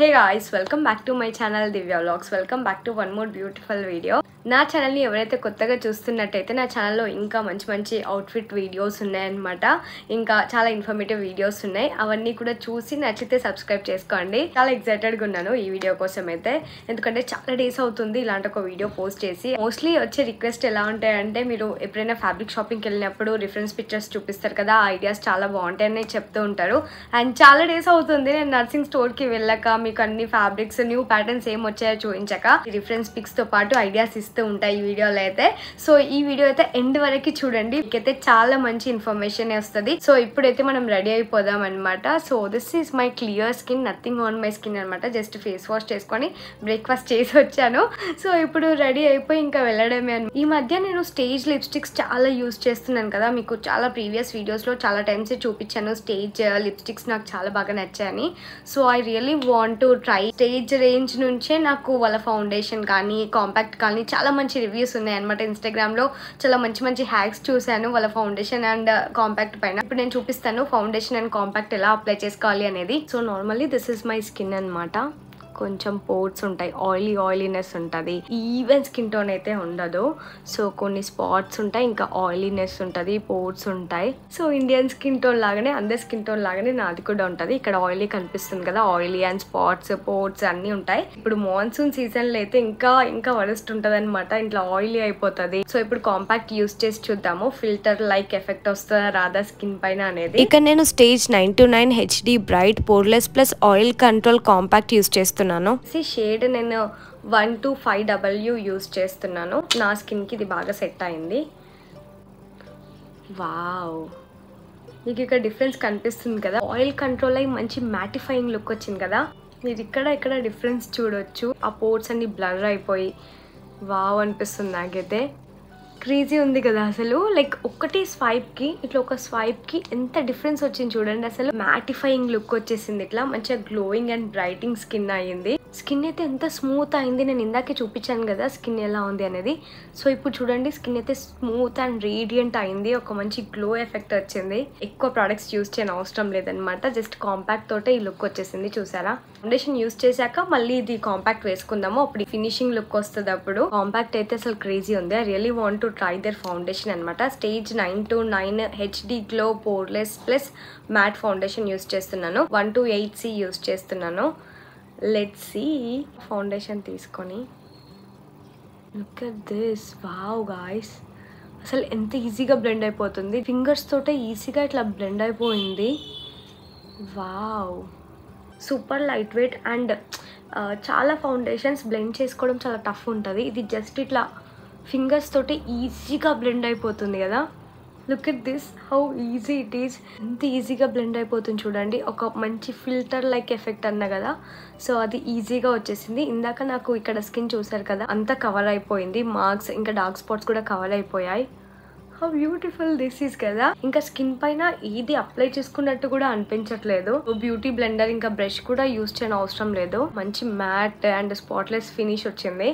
Hey guys, welcome back to my channel Divya Vlogs. Welcome back to one more beautiful video. నా channel ని ఎవరైతే కొత్తగా చూస్తున్నట్టయితే నా ఛానల్ లో ఇంకా మంచి అవుట్ఫిట్ వీడియోస్ ఉన్నాయన్నమాట. ఇంకా చాలా ఇన్ఫర్మేటివ్ వీడియోస్ ఉన్నాయి. అవన్నీ కూడా చూసి నచ్చితే సబ్స్క్రైబ్ చేసుకోండి. చాలా ఎక్సైటెడ్ గా ఉన్నాను ఈ వీడియో కోసం అయితే. ఎందుకంటే చాలా డేస్ అవుతుంది ఇలాంటి ఒక వీడియో పోస్ట్ చేసి. మోస్ట్లీ వచ్చే రిక్వెస్ట్ ఎలా ఉంటాయంటే మీరు ఎప్పుడైనా ఫ్యాబ్రిక్ షాపింగ్కి వెళ్ళినప్పుడు రిఫరెన్స్ పిక్చర్స్ చూపిస్తారు కదా, ఆ ఐడియాస్ చాలా బాగుంటాయని చెప్తూ ఉంటారు. అండ్ చాలా డేస్ అవుతుంది నేను నర్సింగ్ స్టోర్ కి వెళ్ళాక మీకు అన్ని ఫ్యాబ్రిక్స్ న్యూ ప్యాటర్న్స్ ఏం వచ్చాయో చూపించాక రిఫరెన్స్ పిక్స్ తో పాటు ఐడియాస్ ఉంటాయి ఈ వీడియోలో అయితే. సో ఈ వీడియో అయితే ఎండ్ వరకు చూడండి, మీకైతే చాలా మంచి ఇన్ఫర్మేషన్ వస్తుంది. సో ఇప్పుడైతే మనం రెడీ అయిపోదాం అనమాట. So this is my clear skin, nothing on my skin అనమాట. జస్ట్ ఫేస్ వాష్ చేసుకొని బ్రేక్ఫాస్ట్ చేసి వచ్చాను. సో ఇప్పుడు రెడీ అయిపోయి ఇంకా వెళ్ళడమే. ఈ మధ్య నేను స్టేజ్ లిప్స్టిక్స్ చాలా యూజ్ చేస్తున్నాను కదా, మీకు చాలా ప్రీవియస్ వీడియోస్లో చాలా టైమ్స్ చూపించాను స్టేజ్ లిప్స్టిక్స్ నాకు చాలా బాగా నచ్చాయని. So I really want to try. Stage range నుంచే నాకు వాళ్ళ ఫౌండేషన్ కానీ కాంపాక్ట్ కానీ చాలా మంచి రివ్యూస్ ఉన్నాయి అనమాట. ఇన్స్టాగ్రామ్ లో చాలా మంచి హ్యాక్స్ చూశాను వాళ్ళ ఫౌండేషన్ అండ్ కాంపాక్ట్ పైన. ఇప్పుడు నేను చూపిస్తాను ఫౌండేషన్ అండ్ కాంపాక్ట్ ఎలా అప్లై చేసుకోవాలి అనేది. So normally this is my skin అనమాట. కొంచెం పోర్ట్స్ ఉంటాయి, ఆయిలీనెస్ ఉంటుంది, ఈవెన్ స్కిన్ టోన్ అయితే ఉండదు. సో కొన్ని స్పాట్స్ ఉంటాయి, ఇంకా ఆయిలీనెస్ ఉంటుంది, పోర్ట్స్ ఉంటాయి. సో ఇండియన్ స్కిన్ టోన్ లాగానే అందరి స్కిన్ టోన్ లాగానే నాది కూడా ఉంటుంది. ఇక్కడ ఆయిలీ కనిపిస్తుంది కదా, ఆయిలీ అండ్ స్పాట్స్ పోర్ట్స్ అన్నీ ఉంటాయి. ఇప్పుడు మాన్సూన్ సీజన్ లో అయితే ఇంకా వరస్ట్ ఉంటుంది అనమాట, ఇంట్లో ఆయిలీ అయిపోతుంది. సో ఇప్పుడు కాంపాక్ట్ యూస్ చేసి చూద్దాము ఫిల్టర్ లైక్ ఎఫెక్ట్ వస్తుందా రాదా స్కిన్ పైన అనేది. ఇక నేను stage 929 HD bright poreless plus oil control compact use చేస్తున్నాను. షేడ్ నేను 125W యూజ్ చేస్తున్నాను. నా స్కిన్ కి ఇది బాగా సెట్ అయింది. వావ్, మీకు ఇక్కడ డిఫరెన్స్ కనిపిస్తుంది కదా, ఆయిల్ కంట్రోల్ అయ్యి మంచి మ్యాటిఫైయింగ్ లుక్ వచ్చింది కదా. మీరు ఇక్కడ డిఫరెన్స్ చూడొచ్చు. ఆ పోర్ట్స్ అన్ని బ్లర్ అయిపోయి వావ్ అనిపిస్తుంది నాకైతే. క్రేజీ ఉంది కదా అసలు. లైక్ ఒక్కటి స్వైప్కి ఇట్లా ఒక స్వైప్కి ఎంత డిఫరెన్స్ వచ్చింది చూడండి. అసలు మ్యాటిఫైయింగ్ లుక్ వచ్చేసింది, ఇట్లా మంచిగా గ్లోయింగ్ అండ్ బ్రైటింగ్ స్కిన్ అయ్యింది. స్కిన్ అయితే ఎంత స్మూత్ అయింది, నేను ఇందాకే చూపించాను కదా స్కిన్ ఎలా ఉంది అనేది. సో ఇప్పుడు చూడండి స్కిన్ అయితే స్మూత్ అండ్ రేడియంట్ అయింది, ఒక మంచి గ్లో ఎఫెక్ట్ వచ్చింది. ఎక్కువ ప్రోడక్ట్స్ యూజ్ చేయని అవసరం లేదనమాట, జస్ట్ కాంపాక్ట్ తోటే ఈ లుక్ వచ్చేసింది. చూసారా, ఫౌండేషన్ యూజ్ చేశాక మళ్ళీ ఇది కాంపాక్ట్ వేసుకుందాము, అప్పుడు ఫినిషింగ్ లుక్ వస్తుంది. అప్పుడు కాంపాక్ట్ అయితే అసలు క్రేజీ ఉంది. I really want to try their foundation అనమాట. Stage 929 HD glow poreless plus matte foundation use చేస్తున్నాను. 128C యూజ్ చేస్తున్నాను. Let's see. ఫౌండేషన్ తీసుకొని look at this. Wow guys, అసలు ఎంత ఈజీగా బ్లెండ్ అయిపోతుంది. ఫింగర్స్ తోటే ఈజీగా ఇట్లా బ్లెండ్ అయిపోయింది. Wow, super light weight. And చాలా ఫౌండేషన్స్ బ్లెండ్ చేసుకోవడం చాలా టఫ్ ఉంటుంది, ఇది జస్ట్ ఇట్లా ఫింగర్స్ తోటి ఈజీగా బ్లెండ్ అయిపోతుంది కదా. Look at this, how easy it is. ఎంత ఈజీగా బ్లెండ్ అయిపోతుంది చూడండి. ఒక మంచి ఫిల్టర్ లైక్ ఎఫెక్ట్ అన్నా కదా, సో అది ఈజీగా వచ్చేసింది. ఇందాక నాకు ఇక్కడ స్కిన్ చూసారు కదా, అంతా కవర్ అయిపోయింది. మార్క్స్ ఇంకా డార్క్ స్పాట్స్ కూడా కవర్ అయిపోయాయి. హౌ బ్యూటిఫుల్ దిస్ ఈస్ కదా. ఇంకా స్కిన్ పైన ఏది అప్లై చేసుకున్నట్టు కూడా అనిపించట్లేదు. బ్యూటీ బ్లెండర్ ఇంకా బ్రష్ కూడా యూజ్ చేయని అవసరం లేదు. మంచి మ్యాట్ అండ్ స్పాట్లెస్ ఫినిష్ వచ్చింది.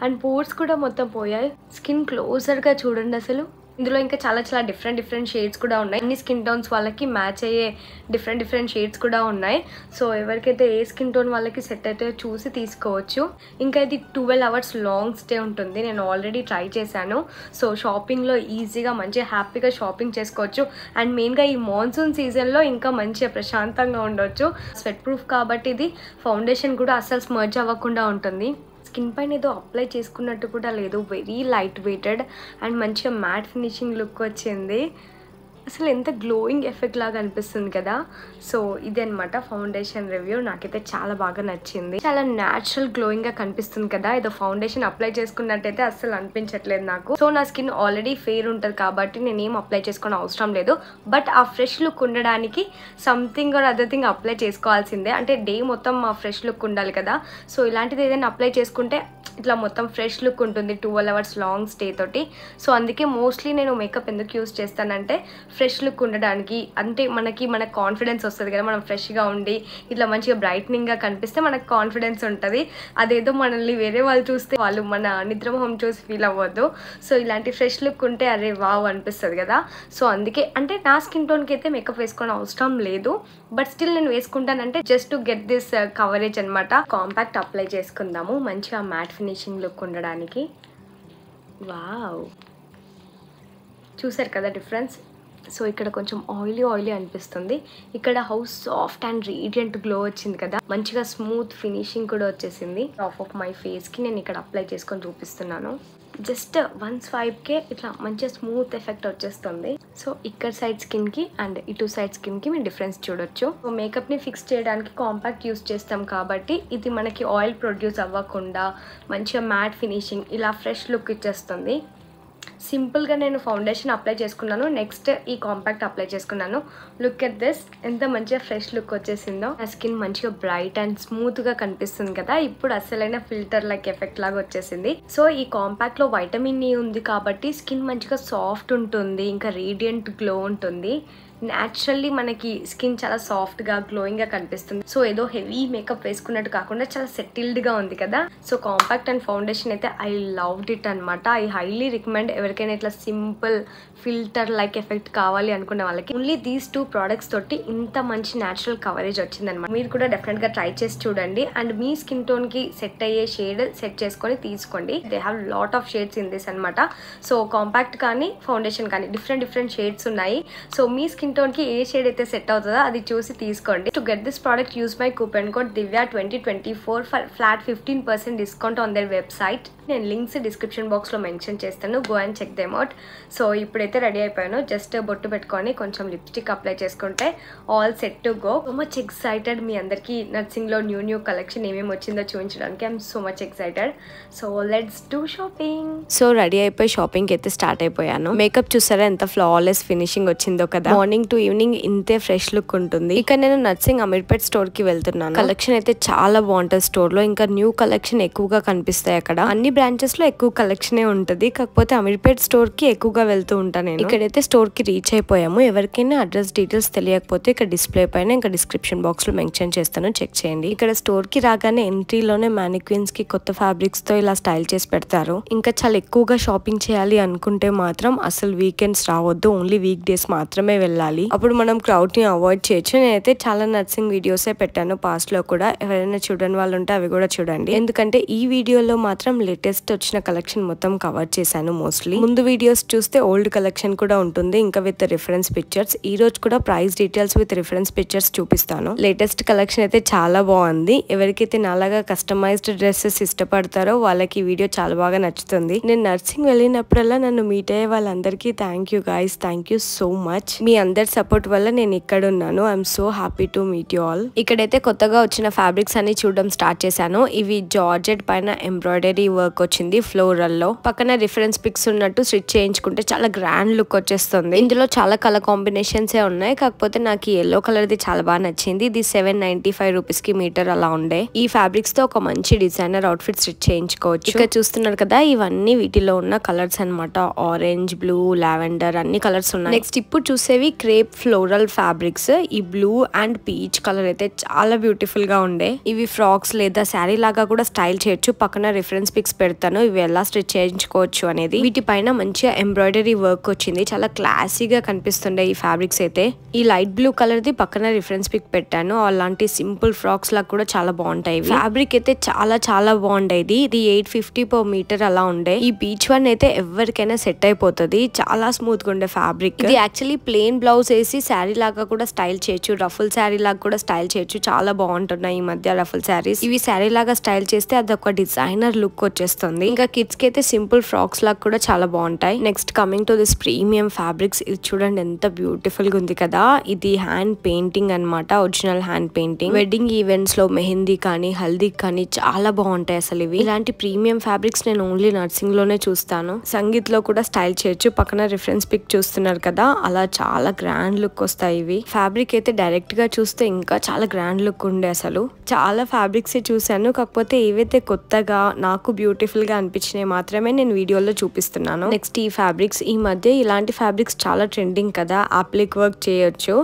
అండ్ పోర్స్ కూడా మొత్తం పోయాయి. స్కిన్ క్లోజర్ గా చూడండి అసలు. ఇందులో ఇంకా చాలా డిఫరెంట్ షేడ్స్ కూడా ఉన్నాయి. అన్ని స్కిన్ టోన్స్ వాళ్ళకి మ్యాచ్ అయ్యే డిఫరెంట్ షేడ్స్ కూడా ఉన్నాయి. సో ఎవరికైతే ఏ స్కిన్ టోన్ వాళ్ళకి సెట్ అయితే చూసి తీసుకోవచ్చు. ఇంకా ఇది 12 hours లాంగ్ స్టే ఉంటుంది. నేను ఆల్రెడీ ట్రై చేశాను. సో షాపింగ్లో ఈజీగా మంచిగా హ్యాపీగా షాపింగ్ చేసుకోవచ్చు. అండ్ మెయిన్గా ఈ మాన్సూన్ సీజన్లో ఇంకా మంచిగా ప్రశాంతంగా ఉండొచ్చు. స్వెట్ ప్రూఫ్ కాబట్టి ఇది ఫౌండేషన్ కూడా అస్సలు స్మర్జ్ అవ్వకుండా ఉంటుంది. స్కిన్ పైన ఏదో అప్లై చేసుకున్నట్టు కూడా లేదు, వెరీ లైట్ వెయిటెడ్ అండ్ మంచిగా మ్యాట్ ఫినిషింగ్ లుక్ వచ్చింది. అసలు ఎంత గ్లోయింగ్ ఎఫెక్ట్ లాగా అనిపిస్తుంది కదా. సో ఇది అనమాట ఫౌండేషన్ రివ్యూ. నాకైతే చాలా బాగా నచ్చింది. చాలా న్యాచురల్ గ్లోయింగ్ గా కనిపిస్తుంది కదా. ఏదో ఫౌండేషన్ అప్లై చేసుకున్నట్టయితే అస్సలు అనిపించట్లేదు నాకు. సో నా స్కిన్ ఆల్రెడీ ఫెయిర్ ఉంటుంది కాబట్టి నేను ఏం అప్లై చేసుకునే అవసరం లేదు. బట్ ఆ ఫ్రెష్ లుక్ ఉండడానికి something or other thing apply చేసుకోవాల్సిందే. అంటే డే మొత్తం ఆ ఫ్రెష్ లుక్ ఉండాలి కదా. సో ఇలాంటిది ఏదైనా అప్లై చేసుకుంటే ఇట్లా మొత్తం ఫ్రెష్ లుక్ ఉంటుంది 12 hours లాంగ్ స్టే తోటి. సో అందుకే మోస్ట్లీ నేను మేకప్ ఎందుకు యూస్ చేస్తానంటే ఫ్రెష్ లుక్ ఉండడానికి, అంటే మన కాన్ఫిడెన్స్ వస్తుంది కదా, మనం ఫ్రెష్గా ఉండి ఇట్లా మంచిగా బ్రైట్నింగ్గా కనిపిస్తే మనకు కాన్ఫిడెన్స్ ఉంటుంది. అదేదో మనల్ని వేరే వాళ్ళు చూస్తే వాళ్ళు మన నిద్రమోహం చూసి ఫీల్ అవ్వద్దు. సో ఇలాంటి ఫ్రెష్ లుక్ ఉంటే అరే వావ్ అనిపిస్తుంది కదా. సో అందుకే అంటే నా స్కిన్ టోన్కి అయితే మేకప్ వేసుకోవడం అవసరం లేదు, బట్ స్టిల్ నేను వేసుకుంటానంటే just to get this coverage అనమాట. కాంపాక్ట్ అప్లై చేసుకుందాము మంచిగా మ్యాట్ ఫినిషింగ్ లుక్ ఉండడానికి. వావ్, చూసారు కదా డిఫరెన్స్. సో ఇక్కడ కొంచెం ఆయిలీ అనిపిస్తుంది, ఇక్కడ how soft and radiant glow వచ్చింది కదా, మంచిగా స్మూత్ ఫినిషింగ్ కూడా వచ్చేసింది. టాప్ ఆఫ్ మై ఫేస్కి నేను ఇక్కడ అప్లై చేసుకొని చూపిస్తున్నాను. జస్ట్ 1 స్వైప్కే ఇట్లా మంచిగా స్మూత్ ఎఫెక్ట్ వచ్చేస్తుంది. సో ఇక్కడ సైడ్ స్కిన్కి అండ్ ఇటు సైడ్ స్కిన్కి మీరు డిఫరెన్స్ చూడొచ్చు. సో మేకప్ని ఫిక్స్ చేయడానికి కాంపాక్ట్ యూస్ చేస్తాం కాబట్టి ఇది మనకి ఆయిల్ ప్రొడ్యూస్ అవ్వకుండా మంచిగా మ్యాట్ ఫినిషింగ్ ఇలా ఫ్రెష్ లుక్ ఇచ్చేస్తుంది. సింపుల్గా నేను ఫౌండేషన్ అప్లై చేసుకున్నాను, నెక్స్ట్ ఈ కాంపాక్ట్ అప్లై చేసుకున్నాను. లుక్ ఎట్ దిస్, ఎంత మంచిగా ఫ్రెష్ లుక్ వచ్చేసిందో. నా స్కిన్ మంచిగా బ్రైట్ అండ్ స్మూత్గా కనిపిస్తుంది కదా, ఇప్పుడు అసలైన ఫిల్టర్ లైక్ ఎఫెక్ట్ లాగా వచ్చేసింది. సో ఈ కాంపాక్ట్లో వైటమిన్ ఈ ఉంది కాబట్టి స్కిన్ మంచిగా సాఫ్ట్ ఉంటుంది, ఇంకా రేడియంట్ గ్లో ఉంటుంది. న్యాచురల్లీ మనకి స్కిన్ చాలా సాఫ్ట్గా గ్లోయింగ్గా కనిపిస్తుంది. సో ఏదో హెవీ మేకప్ వేసుకున్నట్టు కాకుండా చాలా సెటిల్డ్గా ఉంది కదా. సో కాంపాక్ట్ అండ్ ఫౌండేషన్ అయితే ఐ లవ్డ్ ఇట్ అనమాట. ఐ హైలీ రికమెండ్ ఎవరికైనా ఇట్లా సింపుల్ ఫిల్టర్ లైక్ ఎఫెక్ట్ కావాలి అనుకున్న వాళ్ళకి. ఓన్లీ దీస్ 2 ప్రోడక్ట్స్ తోటి ఇంత మంచి న్యాచురల్ కవరేజ్ వచ్చిందనమాట. మీరు కూడా డెఫినెట్గా ట్రై చేసి చూడండి అండ్ మీ స్కిన్ టోన్కి సెట్ అయ్యే షేడ్ సెట్ చేసుకొని తీసుకోండి. They have lot of shades in this అనమాట. సో కాంపాక్ట్ కానీ ఫౌండేషన్ కానీ డిఫరెంట్ షేడ్స్ ఉన్నాయి. సో మీ స్కిన్ టోన్కి ఏ షేడ్ అయితే సెట్ అవుతుందో అది చూసి తీసుకోండి. To get this product use my coupon code Divya2024 for flat 15% discount on their website. నేను లింక్స్ డిస్క్రిప్షన్ బాక్స్లో మెన్షన్ చేస్తాను, go and check them out. So ఇప్పుడైతే రెడీ అయిపోయాను, జస్ట్ బొట్టు పెట్టుకొని కొంచెం లిప్స్టిక్ అప్లై చేసుకుంటే all set to go. So much excited మీ అందరికీ నర్సింగ్లో న్యూ కలెక్షన్ ఏమేమి వచ్చిందో చూపించడానికి. I'm so much excited. So let's do shopping. So ready అయిపోయి షాపింగ్కి అయితే స్టార్ట్ అయిపోయాను. మేకప్ చూసారా ఎంత ఫ్లాలెస్ ఫినిషింగ్ వచ్చిందో కదా. మార్నింగ్ టు ఈవినింగ్ ఇంతే ఫ్రెష్ లుక్ ఉంటుంది. ఇక నేను నర్సింగ్ అమీర్పేట్ స్టోర్ కి వెళ్తున్నాను. కలెక్షన్ అయితే చాలా బాగుంటుంది స్టోర్ లో, ఇంకా న్యూ కలెక్షన్ ఎక్కువగా కనిపిస్తాయి అక్కడ. అన్ని బ్రాంచెస్ లో ఎక్కువ కలెక్షనే ఉంటది, కాకపోతే అమీర్పేట్ స్టోర్ కి ఎక్కువగా వెళ్తూ ఉంటాను నేను. ఇక్కడైతే స్టోర్ కి రీచ్ అయిపోయాము. ఎవరికైనా అడ్రస్ డీటెయిల్స్ తెలియకపోతే ఇక్కడ డిస్ప్లే పైన ఇంకా డిస్క్రిప్షన్ బాక్స్ లో మెన్షన్ చేస్తాను, చెక్ చేయండి. ఇక్కడ స్టోర్ కి రాగానే ఎంట్రీలోనే మ్యానిక్విన్స్ కి కొత్త ఫ్యాబ్రిక్స్ తో ఇలా స్టైల్ చేసి పెడతారు. ఇంకా చాలా ఎక్కువగా షాపింగ్ చేయాలి అనుకుంటే మాత్రం అసలు వీకెండ్స్ రావద్దు, ఓన్లీ వీక్ డేస్ మాత్రమే వెళ్ళాలి. అప్పుడు మనం క్రౌడ్ ని అవాయిడ్ చేయొచ్చు. నేనైతే చాలా నర్సింగ్ వీడియోసే పెట్టాను పాస్ట్ లో కూడా, ఎవరైనా చూడని వాళ్ళు ఉంటే అవి కూడా చూడండి. ఎందుకంటే ఈ వీడియోలో మాత్రం లేటెస్ట్ వచ్చిన కలెక్షన్ మొత్తం కవర్ చేశాను మోస్ట్లీ. ముందు వీడియోస్ చూస్తే ఓల్డ్ కలెక్షన్ కూడా ఉంటుంది, ఇంకా విత్ రిఫరెన్స్ పిక్చర్స్. ఈ రోజు కూడా price details with reference pictures చూపిస్తాను. లేటెస్ట్ కలెక్షన్ అయితే చాలా బాగుంది. ఎవరికైతే నాలాగా కస్టమైజ్డ్ డ్రెస్సెస్ ఇష్టపడతారో వాళ్ళకి ఈ వీడియో చాలా బాగా నచ్చుతుంది. నేను నర్సింగ్ వెళ్ళినప్పుడల్లా నన్ను మీట్ అయ్యే వాళ్ళందరికీ thank you guys, thank you so much. మీ అందరి సపోర్ట్ వల్ల నేను ఇక్కడ ఉన్నాను. I'm so happy to meet you all. ఇక్కడైతే కొత్తగా వచ్చిన ఫ్యాబ్రిక్స్ అన్ని చూడడం స్టార్ట్ చేశాను. ఇవి జార్జెట్ పైన ఎంబ్రాయిడరీ వర్క్ వచ్చింది ఫ్లోరల్ లో. పక్కన రిఫరెన్స్ పిక్స్ ఉన్నట్టు స్టిచ్ చేయించుకుంటే చాలా గ్రాండ్ లుక్ వచ్చేస్తుంది. ఇందులో చాలా కలర్ కాంబినేషన్స్ ఉన్నాయి, కాకపోతే నాకు ఎల్లో కలర్ ది చాలా బాగా నచ్చింది. ఇది 795 రూపీస్ కి మీటర్ అలా ఉండే. ఈ ఫ్యాబ్రిక్స్ తో ఒక మంచి డిజైనర్ అవుట్ ఫిట్ స్టిచ్ చేయించుకోవచ్చు. ఇక్కడ చూస్తున్నారు కదా, ఇవన్నీ వీటిలో ఉన్న కలర్స్ అనమాట. ఆరెంజ్, బ్లూ, లావెండర్ అన్ని కలర్స్ ఉన్నాయి. నెక్స్ట్ ఇప్పుడు చూసేవి క్రేప్ ఫ్లోరల్ ఫ్యాబ్రిక్స్. ఈ బ్లూ అండ్ పీచ్ కలర్ అయితే చాలా బ్యూటిఫుల్ గా ఉండే. ఇవి ఫ్రాక్స్ లేదా శారీ లాగా కూడా స్టైల్ చేయొచ్చు. పక్కన రిఫరెన్స్ పిక్స్ పెడతాను ఇవి ఎలా స్టిచ్ చేయించుకోవచ్చు అనేది. వీటి పైన మంచిగా ఎంబ్రాయిడరీ వర్క్ వచ్చింది, చాలా క్లాసీగా కనిపిస్తుండే ఈ ఫ్యాబ్రిక్స్ అయితే. ఈ లైట్ బ్లూ కలర్ ది పక్కన రిఫరెన్స్ పిక్ పెట్టాను. అలాంటి సింపుల్ ఫ్రాక్స్ లాగా కూడా చాలా బాగుంటాయి. ఫ్యాబ్రిక్ అయితే చాలా బాగుండేది. ఇది 850 పర్ మీటర్ అలా ఉండే. ఈ పీచ్ వన్ అయితే ఎవరికైనా సెట్ అయిపోతుంది, చాలా స్మూత్ గా ఉండే ఫ్యాబ్రిక్. ఇది యాక్చువల్లీ ప్లెయిన్ బ్లౌజ్ వేసి శారీ లాగా కూడా స్టైల్ చేయొచ్చు, రఫుల్ శారీ లాగా కూడా స్టైల్ చేయొచ్చు. చాలా బాగుంటున్నాయి ఈ మధ్య రఫుల్ శారీస్. ఇవి శారీ లాగా స్టైల్ చేస్తే అదొక డిజైనర్ లుక్ వచ్చేస్తుంది. ఇంకా కిడ్స్ కి అయితే సింపుల్ ఫ్రాక్స్ లాగా కూడా చాలా బాగుంటాయి. Next coming to this premium fabrics. ఇది చూడండి ఎంత బ్యూటిఫుల్ గా ఉంది కదా. ఇది హ్యాండ్ పెయింటింగ్ అన్నమాట, original hand painting. Wedding events లో మెహందీ కానీ హల్దీ కానీ చాలా బాగుంటాయి అసలు ఇవి. ఇలాంటి ప్రీమియం ఫ్యాబ్రిక్స్ నేను ఓన్లీ నర్సింగ్ లోనే చూస్తాను. సంగీత్ లో కూడా స్టైల్ చేయొచ్చు. పక్కన రిఫరెన్స్ పిక్ చూస్తున్నారు కదా, అలా చాలా గ్రాండ్ లుక్ వస్తాయి ఇవి. ఫ్యాబ్రిక్ అయితే డైరెక్ట్ గా చూస్తే ఇంకా చాలా గ్రాండ్ లుక్ ఉండే. అసలు చాలా ఫ్యాబ్రిక్స్ చూసాను, కాకపోతే ఏవైతే కొత్తగా నాకు బ్యూటిఫుల్ బ్యూటిఫుల్ గా అనిపించినవి మాత్రమే నేను వీడియోలో చూపిస్తున్నాను. నెక్స్ట్ ఈ ఫ్యాబ్రిక్స్, ఈ మధ్య ఇలాంటి ఫ్యాబ్రిక్స్ చాలా ట్రెండింగ్ కదా, అప్లిక్ వర్క్ చేయొచ్చు.